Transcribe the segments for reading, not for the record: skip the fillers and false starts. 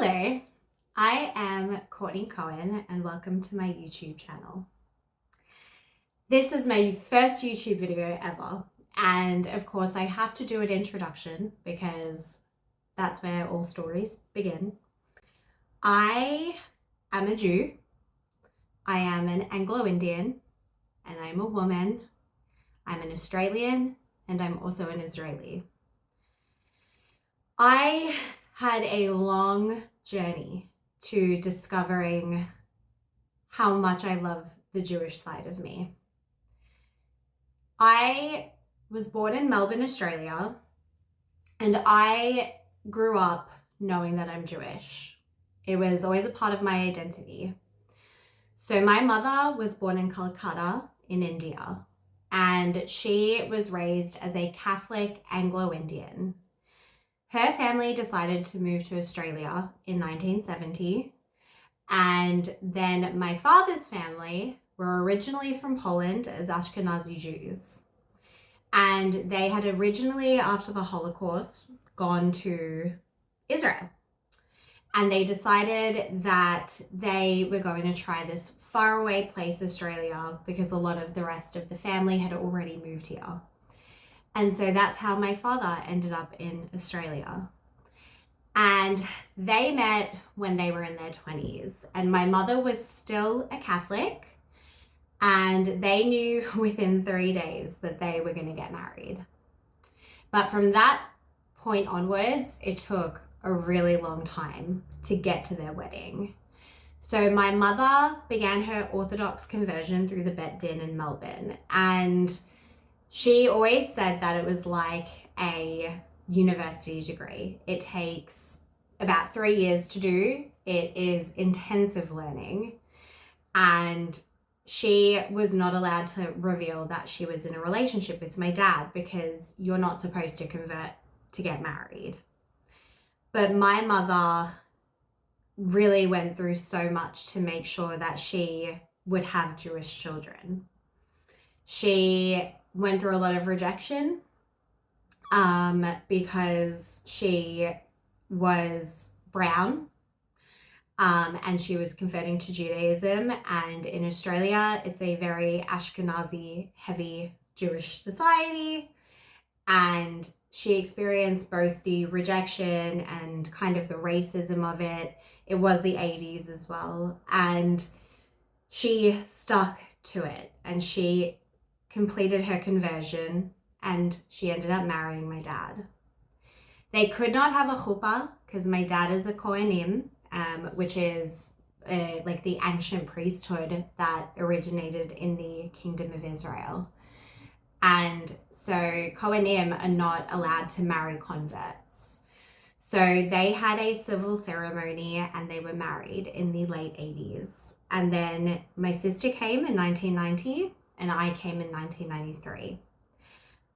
Hello, I am Courtney Cohen and welcome to my YouTube channel. This is my first YouTube video ever, and of course I have to do an introduction because that's where all stories begin. I am a Jew, I am an Anglo-Indian, and I'm a woman. I'm an Australian and I'm also an Israeli. I had a long journey to discovering how much I love the Jewish side of me. I was born in Melbourne, Australia, and I grew up knowing that I'm Jewish. It was always a part of my identity. So my mother was born in Calcutta in India, and she was raised as a Catholic Anglo-Indian. Her family decided to move to Australia in 1970, and then my father's family were originally from Poland as Ashkenazi Jews. And they had originally, after the Holocaust, gone to Israel. And they decided that they were going to try this faraway place, Australia, because a lot of the rest of the family had already moved here. And so that's how my father ended up in Australia. And they met when they were in their 20s. And my mother was still a Catholic. And they knew within 3 days that they were going to get married. But from that point onwards, it took a really long time to get to their wedding. So my mother began her Orthodox conversion through the Bet Din in Melbourne. And she always said that it was like a university degree. It takes about 3 years to do. It is intensive learning. And she was not allowed to reveal that she was in a relationship with my dad because you're not supposed to convert to get married. But my mother really went through so much to make sure that she would have Jewish children. She went through a lot of rejection because she was brown and she was converting to Judaism. And in Australia, it's a very Ashkenazi heavy Jewish society. And she experienced both the rejection and kind of the racism of it. It was the 80s as well. And she stuck to it and she completed her conversion and she ended up marrying my dad. They could not have a chuppah because my dad is a Kohanim, which is like the ancient priesthood that originated in the Kingdom of Israel. And so Kohanim are not allowed to marry converts. So they had a civil ceremony and they were married in the late 80s. And then my sister came in 1990 and I came in 1993.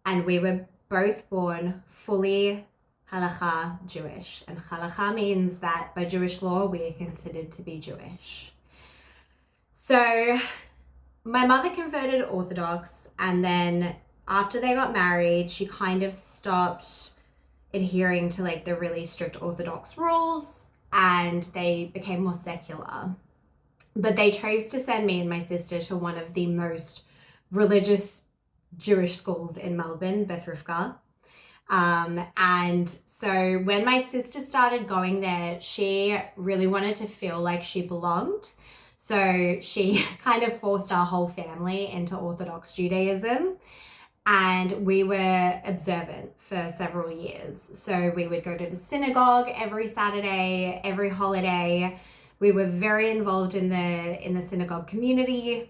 And we were both born fully halakha Jewish. And halakha means that by Jewish law, we are considered to be Jewish. So my mother converted Orthodox, and then after they got married, she kind of stopped adhering to like the really strict Orthodox rules and they became more secular. But they chose to send me and my sister to one of the most religious Jewish schools in Melbourne, Beth Rivka. And so when my sister started going there, she really wanted to feel like she belonged. So she kind of forced our whole family into Orthodox Judaism. And we were observant for several years. So we would go to the synagogue every Saturday, every holiday. We were very involved in the synagogue community.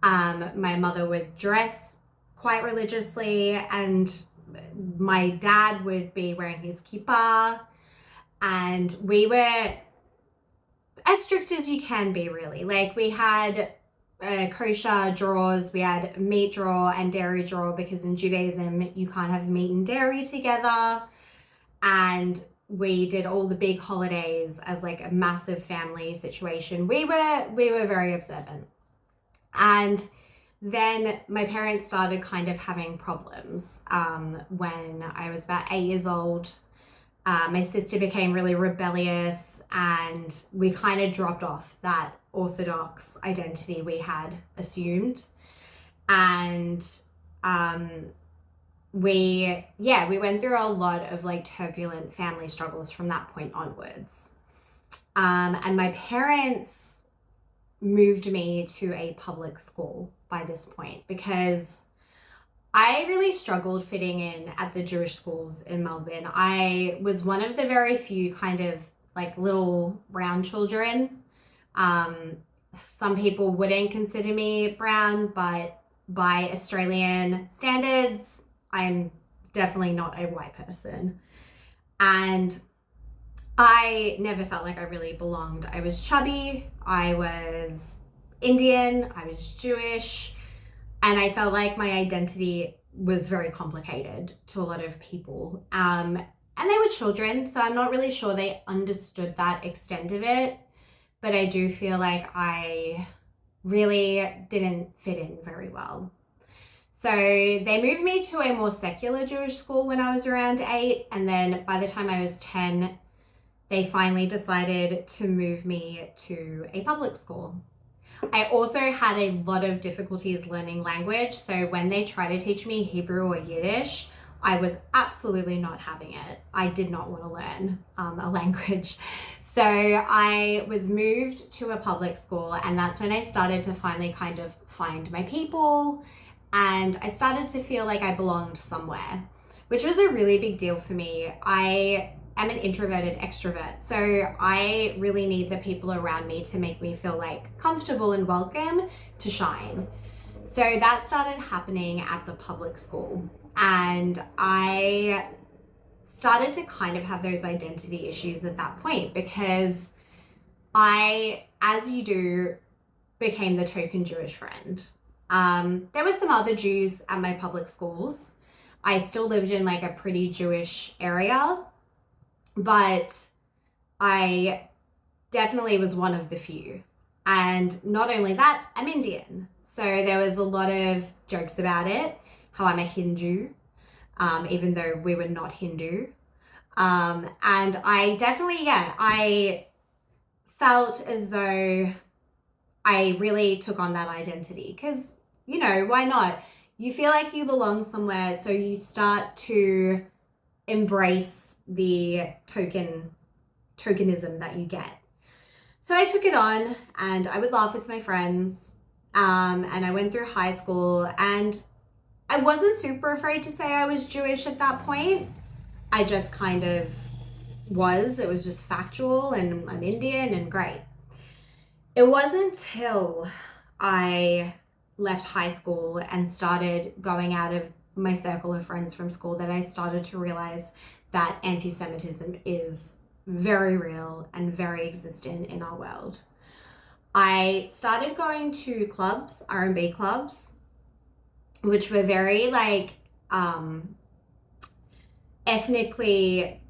My mother would dress quite religiously and my dad would be wearing his kippah. And we were as strict as you can be, really. Like we had kosher drawers, we had meat drawer and dairy drawer because in Judaism you can't have meat and dairy together. And we did all the big holidays as like a massive family situation. We were very observant. And then my parents started kind of having problems when I was about 8 years old. My sister became really rebellious, and we kind of dropped off that Orthodox identity we had assumed. And we went through a lot of like turbulent family struggles from that point onwards. And my parents moved me to a public school by this point because I really struggled fitting in at the Jewish schools in Melbourne. I was one of the very few kind of like little brown children. Some people wouldn't consider me brown, but by Australian standards, I'm definitely not a white person. And I never felt like I really belonged. I was chubby, I was Indian, I was Jewish, and I felt like my identity was very complicated to a lot of people. And they were children, so I'm not really sure they understood that extent of it, but I do feel like I really didn't fit in very well. So they moved me to a more secular Jewish school when I was around 8, and then by the time I was 10, they finally decided to move me to a public school. I also had a lot of difficulties learning language, so when they tried to teach me Hebrew or Yiddish, I was absolutely not having it. I did not want to learn a language. So I was moved to a public school, and that's when I started to finally kind of find my people, and I started to feel like I belonged somewhere, which was a really big deal for me. I am an introverted extrovert, so I really need the people around me to make me feel like comfortable and welcome to shine. So that started happening at the public school, and I started to kind of have those identity issues at that point because I, as you do, became the token Jewish friend. There were some other Jews at my public schools. I still lived in like a pretty Jewish area, but I definitely was one of the few. And not only that, I'm Indian. So there was a lot of jokes about it, how I'm a Hindu, even though we were not Hindu. And I definitely, I felt as though I really took on that identity because, you know, why not? You feel like you belong somewhere, so you start to embrace the tokenism that you get. So I took it on, and I would laugh with my friends, and I went through high school, and I wasn't super afraid to say I was Jewish at that point. I just kind of was. It was just factual, and I'm Indian, and great. It wasn't until I left high school and started going out of my circle of friends from school that I started to realize that anti-Semitism is very real and very existent in our world. I started going to clubs, R&B clubs, which were very like ethnically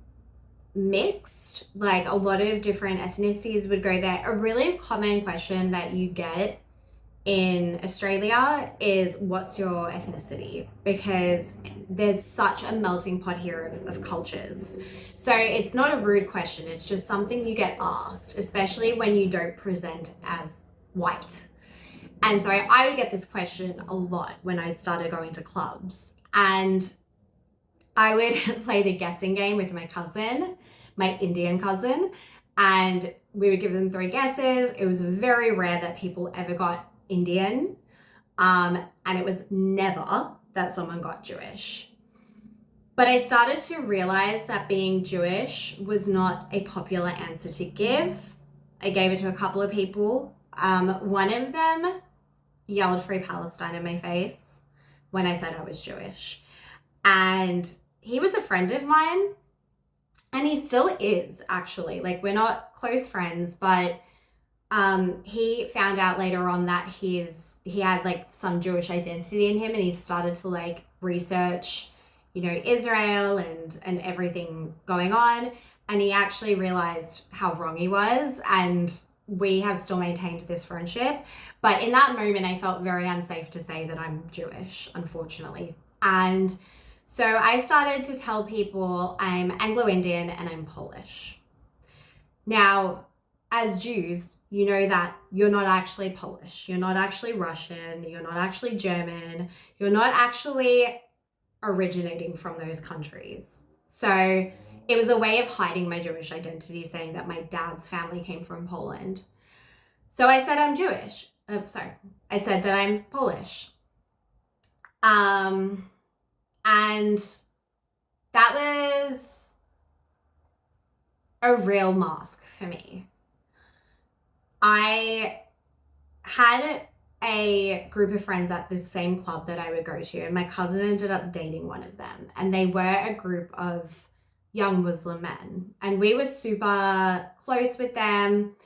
mixed. Like a lot of different ethnicities would go there. A really common question that you get in Australia is, what's your ethnicity? Because there's such a melting pot here of cultures. So it's not a rude question, it's just something you get asked, especially when you don't present as white. And so I would get this question a lot when I started going to clubs. And I would play the guessing game with my cousin, my Indian cousin, and we would give them 3 guesses. It was very rare that people ever got Indian, and it was never that someone got Jewish. But I started to realize that being Jewish was not a popular answer to give. I gave it to a couple of people. One of them yelled Free Palestine in my face when I said I was Jewish. And he was a friend of mine, and he still is, actually. Like, we're not close friends, but he found out later on that he had like some Jewish identity in him, and he started to like research, you know, Israel and everything going on, and he actually realized how wrong he was, and we have still maintained this friendship. But in that moment I felt very unsafe to say that I'm Jewish, unfortunately. And So I started to tell people I'm Anglo-Indian and I'm Polish. Now, as Jews, you know that you're not actually Polish, you're not actually Russian, you're not actually German, you're not actually originating from those countries. So it was a way of hiding my Jewish identity, saying that my dad's family came from Poland. So I said I'm Jewish. I said that I'm Polish. And that was a real mask for me. I had a group of friends at this same club that I would go to, and my cousin ended up dating one of them, and they were a group of young Muslim men, and we were super close with them.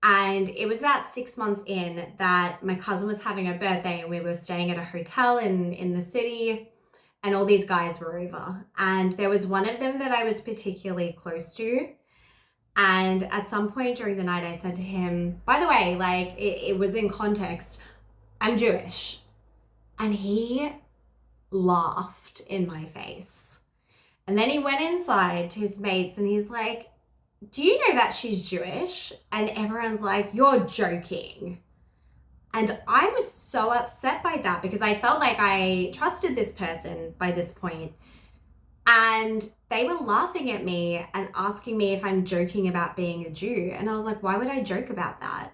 And it was about 6 months in that my cousin was having a birthday, and we were staying at a hotel in the city, and all these guys were over, and there was one of them that I was particularly close to. And at some point during the night, I said to him, by the way, like it was in context, I'm Jewish. And he laughed in my face. And then he went inside to his mates and he's like, do you know that she's Jewish? And everyone's like, you're joking. And I was so upset by that because I felt like I trusted this person by this point. And they were laughing at me and asking me if I'm joking about being a Jew. And I was like, why would I joke about that?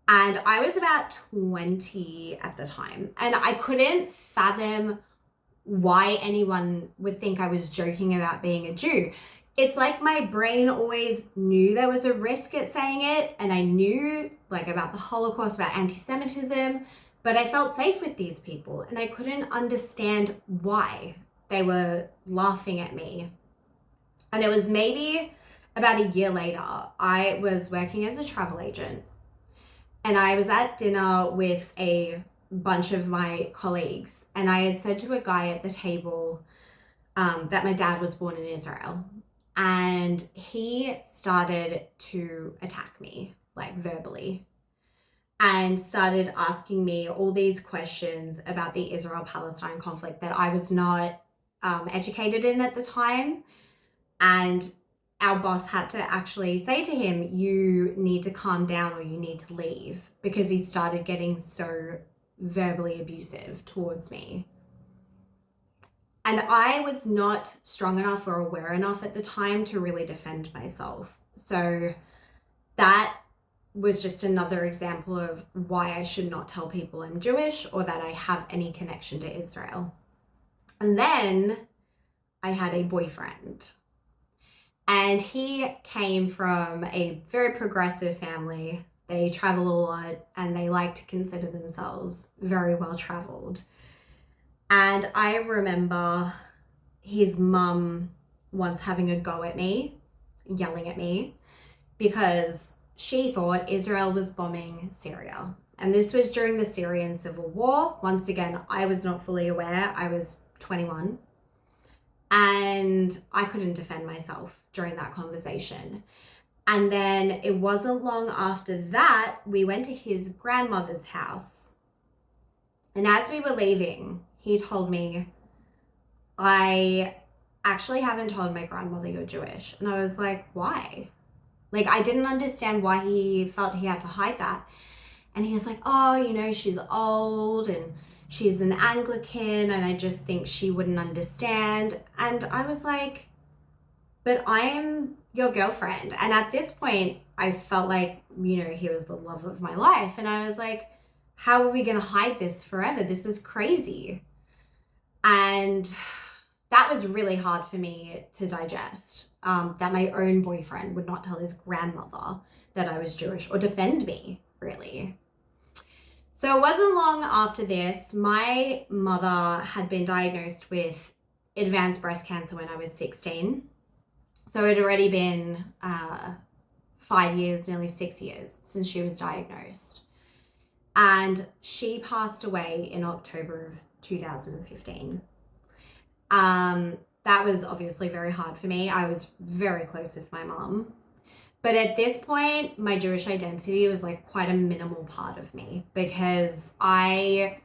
And I was about 20 at the time. And I couldn't fathom why anyone would think I was joking about being a Jew. It's like my brain always knew there was a risk at saying it. And I knew like about the Holocaust, about anti-Semitism, but I felt safe with these people. And I couldn't understand why they were laughing at me. And it was maybe about a year later, I was working as a travel agent and I was at dinner with a bunch of my colleagues. And I had said to a guy at the table that my dad was born in Israel. And he started to attack me, like verbally, and started asking me all these questions about the Israel-Palestine conflict that I was not educated in at the time. And our boss had to actually say to him, you need to calm down or you need to leave, because he started getting so verbally abusive towards me. And I was not strong enough or aware enough at the time to really defend myself. So that was just another example of why I should not tell people I'm Jewish or that I have any connection to Israel. And then I had a boyfriend, and he came from a very progressive family. They travel a lot and they like to consider themselves very well traveled. And I remember his mum once having a go at me, yelling at me, because she thought Israel was bombing Syria. And this was during the Syrian civil war. Once again, I was not fully aware. I was 21 and I couldn't defend myself during that conversation. And then it wasn't long after that, we went to his grandmother's house. And as we were leaving, he told me, I actually haven't told my grandmother you're Jewish. And I was like, why? Like, I didn't understand why he felt he had to hide that. And he was like, oh, you know, she's old and she's an Anglican and I just think she wouldn't understand. And I was like, but I am your girlfriend. And at this point, I felt like, you know, he was the love of my life. And I was like, how are we going to hide this forever? This is crazy. And that was really hard for me to digest, that my own boyfriend would not tell his grandmother that I was Jewish or defend me, really. So it wasn't long after this, my mother had been diagnosed with advanced breast cancer when I was 16. So it had already been 5 years, nearly 6 years since she was diagnosed. And she passed away in October of 2015. That was obviously very hard for me. I was very close with my mom. But at this point, my Jewish identity was like quite a minimal part of me because I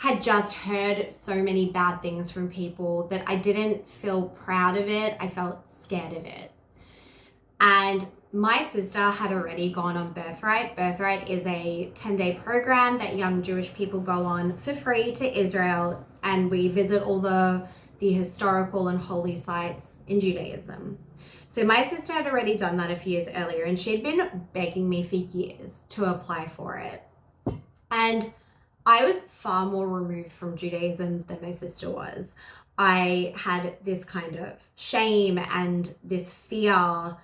had just heard so many bad things from people that I didn't feel proud of it. I felt scared of it. And my sister had already gone on Birthright. Birthright is a 10-day program that young Jewish people go on for free to Israel, and we visit all the historical and holy sites in Judaism. So my sister had already done that a few years earlier, and she'd been begging me for years to apply for it. And I was far more removed from Judaism than my sister was. I had this kind of shame and this fear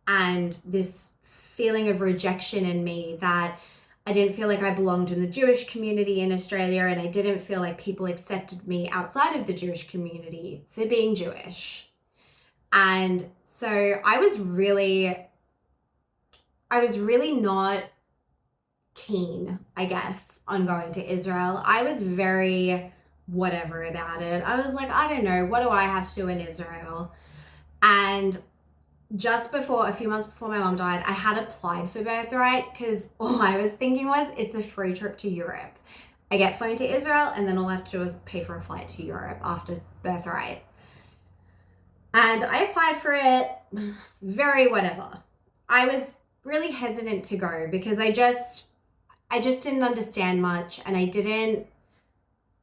and this feeling of rejection in me that I didn't feel like I belonged in the Jewish community in Australia, and I didn't feel like people accepted me outside of the Jewish community for being Jewish. And so I was really not keen, I guess, on going to Israel. I was very whatever about it. I was like, I don't know, what do I have to do in Israel? And just before, a few months before my mom died, I had applied for Birthright because all I was thinking was it's a free trip to Europe. I get flown to Israel, and then all I have to do is pay for a flight to Europe after Birthright. And I applied for it, very whatever. I was really hesitant to go because I just didn't understand much, and I didn't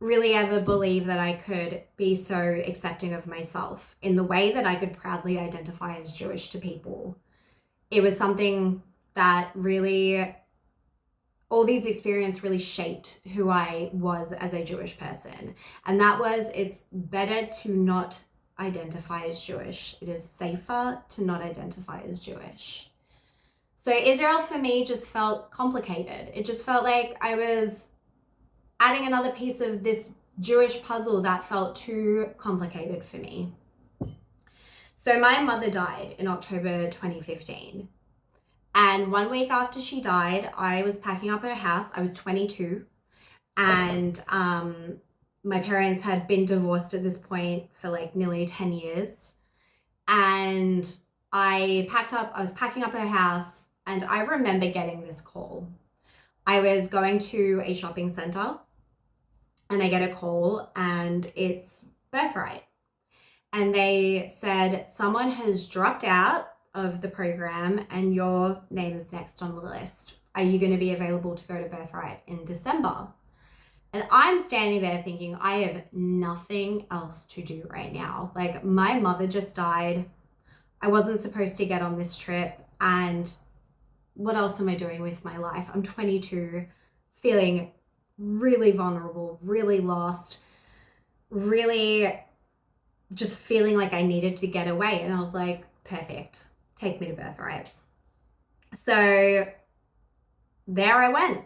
really ever believe that I could be so accepting of myself in the way that I could proudly identify as Jewish to people. It was something that really, all these experiences really shaped who I was as a Jewish person. And that was, it's better to not identify as Jewish. It is safer to not identify as Jewish. So Israel for me just felt complicated. It just felt like I was adding another piece of this Jewish puzzle that felt too complicated for me. So my mother died in October 2015. And 1 week after she died, I was packing up her house. I was 22. And my parents had been divorced at this point for like nearly 10 years. And I was packing up her house, and I remember getting this call. I was going to a shopping center, and I get a call, and it's Birthright. And they said, someone has dropped out of the program and your name is next on the list. Are you going to be available to go to Birthright in December? And I'm standing there thinking, I have nothing else to do right now. Like, my mother just died. I wasn't supposed to get on this trip. And what else am I doing with my life? I'm 22, feeling really vulnerable, really lost, really just feeling like I needed to get away. And I was like, perfect, take me to Birthright. So there I went.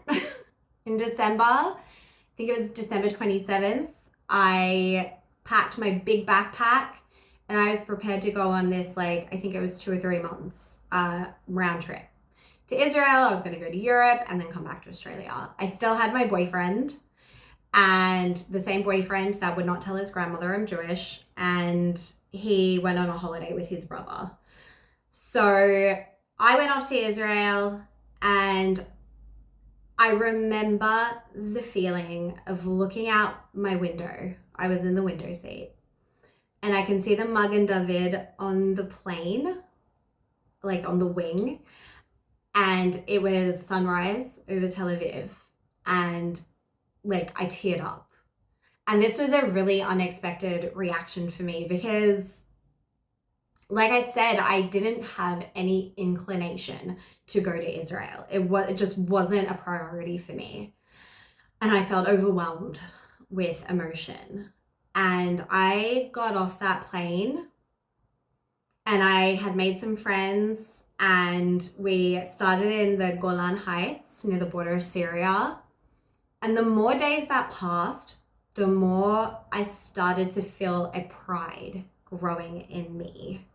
In December, I think it was December 27th, I packed my big backpack, and I was prepared to go on this, like, I think it was 2 or 3 months round trip to Israel. I was going to go to Europe and then come back to Australia. I still had my boyfriend, and the same boyfriend that would not tell his grandmother I'm Jewish, and he went on a holiday with his brother. So I went off to Israel, and I remember the feeling of looking out my window. I was in the window seat, and I can see the Magen David on the plane, like on the wing, and it was sunrise over Tel Aviv, and like I teared up. And this was a really unexpected reaction for me because, like I said, I didn't have any inclination to go to Israel. It just wasn't a priority for me. And I felt overwhelmed with emotion. And I got off that plane, and I had made some friends, and we started in the Golan Heights near the border of Syria. And the more days that passed, the more I started to feel a pride growing in me.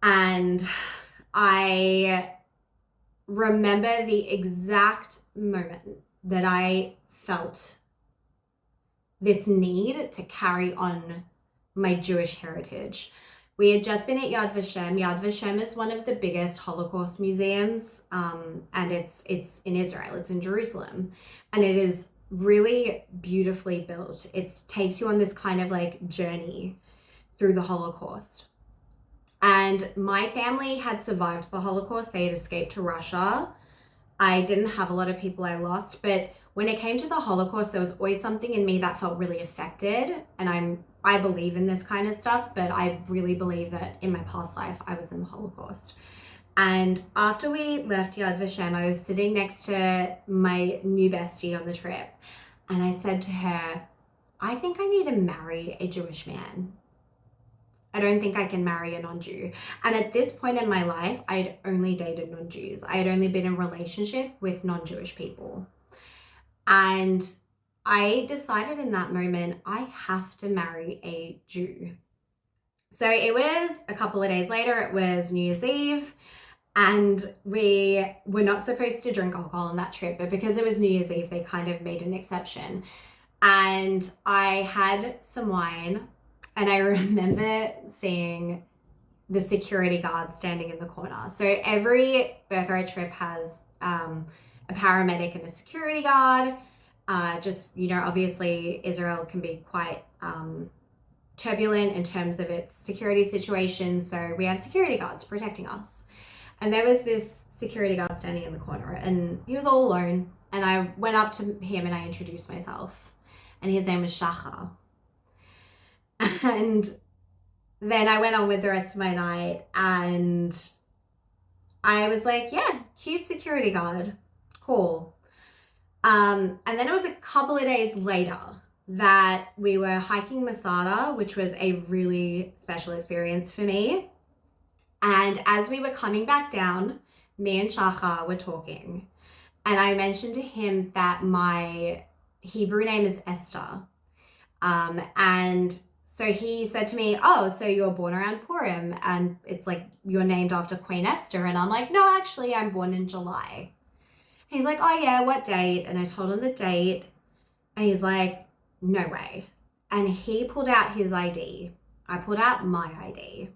And I remember the exact moment that I felt this need to carry on my Jewish heritage. We had just been at Yad Vashem. Yad Vashem is one of the biggest Holocaust museums, and it's in Israel. It's in Jerusalem, and it is really beautifully built. It takes you on this kind of like journey through the Holocaust. And my family had survived the Holocaust. They had escaped to Russia. I didn't have a lot of people I lost, but when it came to the Holocaust, there was always something in me that felt really affected. And I believe in this kind of stuff, but I really believe that in my past life, I was in the Holocaust. And after we left Yad Vashem, I was sitting next to my new bestie on the trip. And I said to her, I think I need to marry a Jewish man. I don't think I can marry a non-Jew. And at this point in my life, I had only dated non-Jews. I had only been in a relationship with non-Jewish people. And I decided in that moment, I have to marry a Jew. So it was a couple of days later, it was New Year's Eve, and we were not supposed to drink alcohol on that trip, but because it was New Year's Eve, they kind of made an exception. And I had some wine, and I remember seeing the security guard standing in the corner. So every birthright trip has a paramedic and a security guard. Obviously Israel can be quite turbulent in terms of its security situation. So we have security guards protecting us. And there was this security guard standing in the corner, and he was all alone. And I went up to him and I introduced myself, and his name was Shachar. And then I went on with the rest of my night, and I was like, yeah, cute security guard, cool. And then it was a couple of days later that we were hiking Masada, which was a really special experience for me. And as we were coming back down, me and Shachar were talking, and I mentioned to him that my Hebrew name is Esther. And so he said to me, oh, so you're born around Purim, and it's like you're named after Queen Esther. And I'm like, no, actually, I'm born in July. He's like, oh yeah, what date? And I told him the date, and he's like, no way. And he pulled out his ID. I pulled out my ID.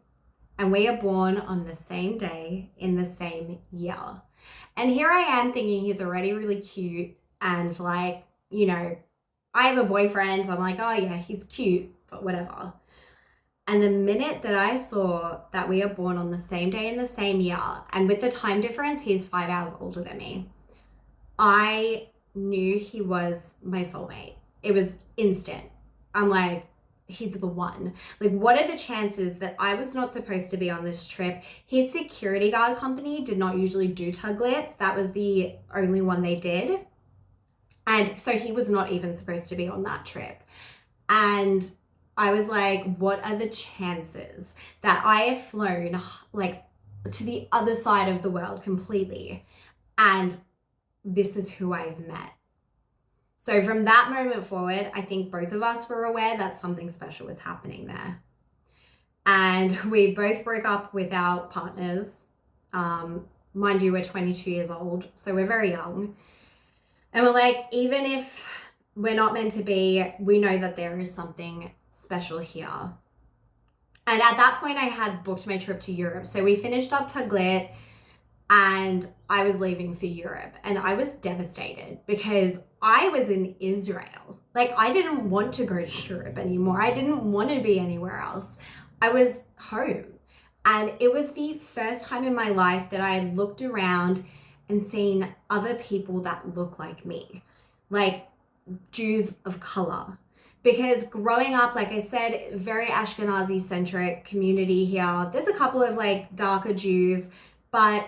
And we are born on the same day in the same year. And here I am thinking he's already really cute, and like, I have a boyfriend, so I'm like, oh yeah, he's cute, but whatever. And the minute that I saw that we are born on the same day in the same year, and with the time difference, he's 5 hours older than me, I knew he was my soulmate. It was instant. I'm like, he's the one. Like, what are the chances that I was not supposed to be on this trip? His security guard company did not usually do Taglets. That was the only one they did. And so he was not even supposed to be on that trip. And I was like, what are the chances that I have flown like to the other side of the world completely, and this is who I've met? So from that moment forward, I think both of us were aware that something special was happening there. And we both broke up with our partners. Mind you, we're 22 years old, so we're very young. And we're like, even if we're not meant to be, we know that there is something special here. And at that point, I had booked my trip to Europe. So we finished up Taglit, and I was leaving for Europe, and I was devastated because I was in Israel. Like, I didn't want to go to Europe anymore. I didn't want to be anywhere else. I was home. And it was the first time in my life that I had looked around and seen other people that look like me, like Jews of color. Because growing up, like I said, very Ashkenazi centric community here. There's a couple of like darker Jews, but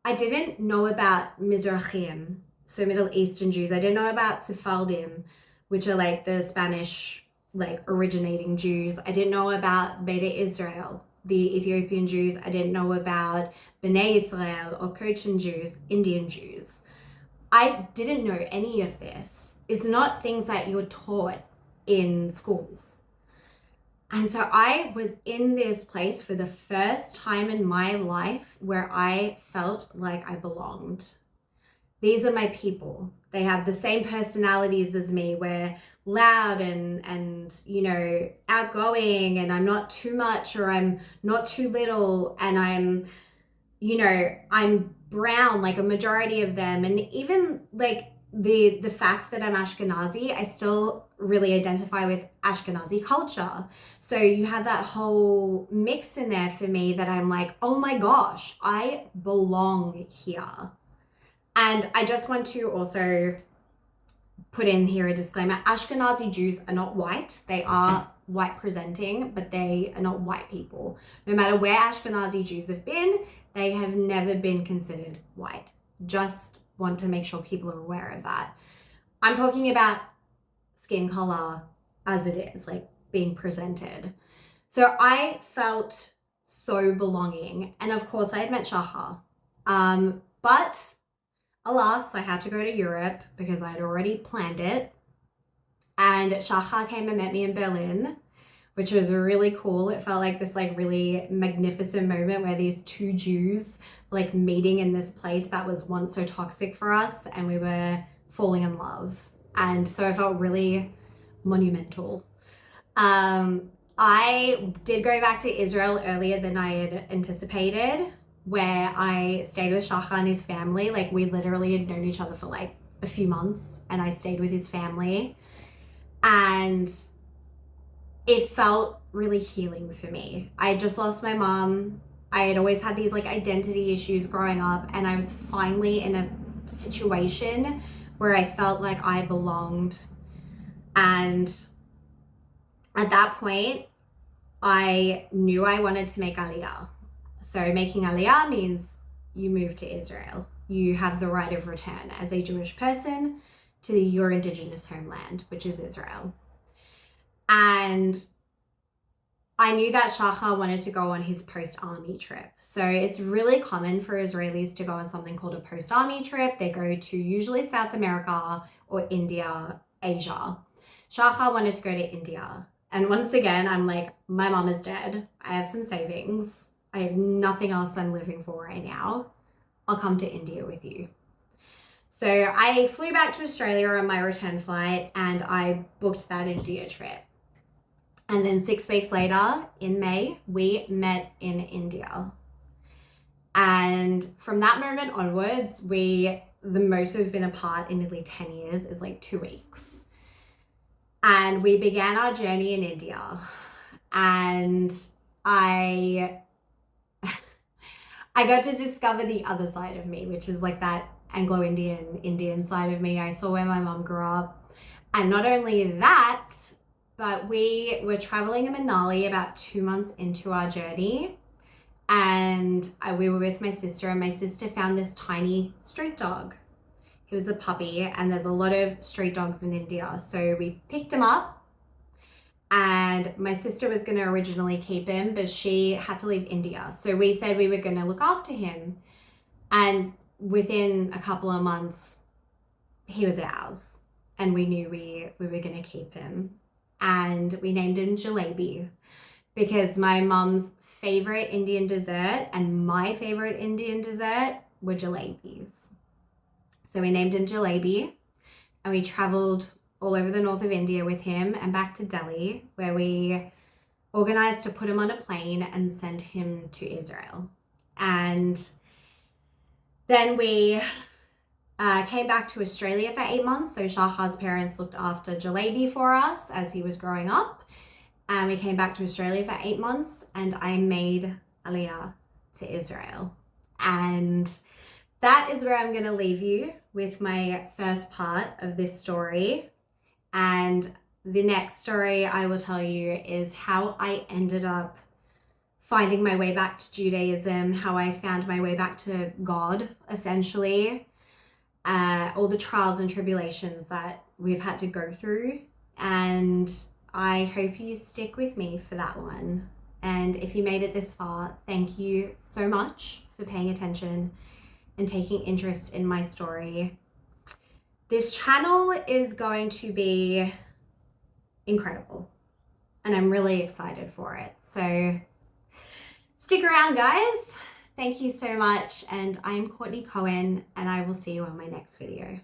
I didn't know about Mizrahim, so Middle Eastern Jews. I didn't know about Sephardim, which are like the Spanish, like originating Jews. I didn't know about Beta Israel, the Ethiopian Jews. I didn't know about Bnei Israel or Cochin Jews, Indian Jews. I didn't know any of this. It's not things that you're taught in schools. And so I was in this place for the first time in my life where I felt like I belonged. These are my people. They have the same personalities as me. We're loud and outgoing, and I'm not too much or I'm not too little, and I'm brown like a majority of them. And even like the fact that I'm Ashkenazi, I still really identify with Ashkenazi culture. So you have that whole mix in there for me that I'm like, oh my gosh, I belong here. And I just want to also put in here a disclaimer. Ashkenazi Jews are not white. They are white presenting, but they are not white people. No matter where Ashkenazi Jews have been, they have never been considered white. Just want to make sure people are aware of that. I'm talking about skin color as it is, like being presented. So I felt so belonging. And of course I had met Shahar. But alas, I had to go to Europe because I'd already planned it. And Shahar came and met me in Berlin, which was really cool. It felt like this like really magnificent moment where these two Jews like meeting in this place that was once so toxic for us, and we were falling in love. And so I felt really monumental. I did go back to Israel earlier than I had anticipated, where I stayed with Shahar and his family. Like we literally had known each other for like a few months, and I stayed with his family. And it felt really healing for me. I had just lost my mom. I had always had these like identity issues growing up, and I was finally in a situation where I felt like I belonged. And at that point, I knew I wanted to make Aliyah. So making Aliyah means you move to Israel. You have the right of return as a Jewish person to your indigenous homeland, which is Israel. And I knew that Shahar wanted to go on his post-army trip. So it's really common for Israelis to go on something called a post-army trip. They go to usually South America or India, Asia. Shahar wanted to go to India. And once again, I'm like, my mom is dead. I have some savings. I have nothing else I'm living for right now. I'll come to India with you. So I flew back to Australia on my return flight, and I booked that India trip. And then 6 weeks later, in May, we met in India. And from that moment onwards, the most we've been apart in nearly 10 years is like 2 weeks. And we began our journey in India. And I got to discover the other side of me, which is like that Anglo-Indian side of me. I saw where my mom grew up. And not only that, but we were traveling in Manali about 2 months into our journey, and we were with my sister, and my sister found this tiny street dog. He was a puppy, and there's a lot of street dogs in India. So we picked him up, and my sister was going to originally keep him, but she had to leave India. So we said we were going to look after him. And within a couple of months, he was ours, and we knew we were going to keep him. And we named him Jalebi because my mom's favorite Indian dessert and my favorite Indian dessert were jalebis. So we named him Jalebi, and we traveled all over the north of India with him and back to Delhi, where we organized to put him on a plane and send him to Israel. And then we came back to Australia for 8 months. So Shahar's parents looked after Jalebi for us as he was growing up. And we came back to Australia for 8 months, and I made Aliyah to Israel. And that is where I'm going to leave you with my first part of this story. And the next story I will tell you is how I ended up finding my way back to Judaism, how I found my way back to God, essentially. All the trials and tribulations that we've had to go through. And I hope you stick with me for that one. And if you made it this far, thank you so much for paying attention and taking interest in my story. This channel is going to be incredible, and I'm really excited for it. So stick around, guys. Thank you so much. And I'm Courtney Cohen, and I will see you on my next video.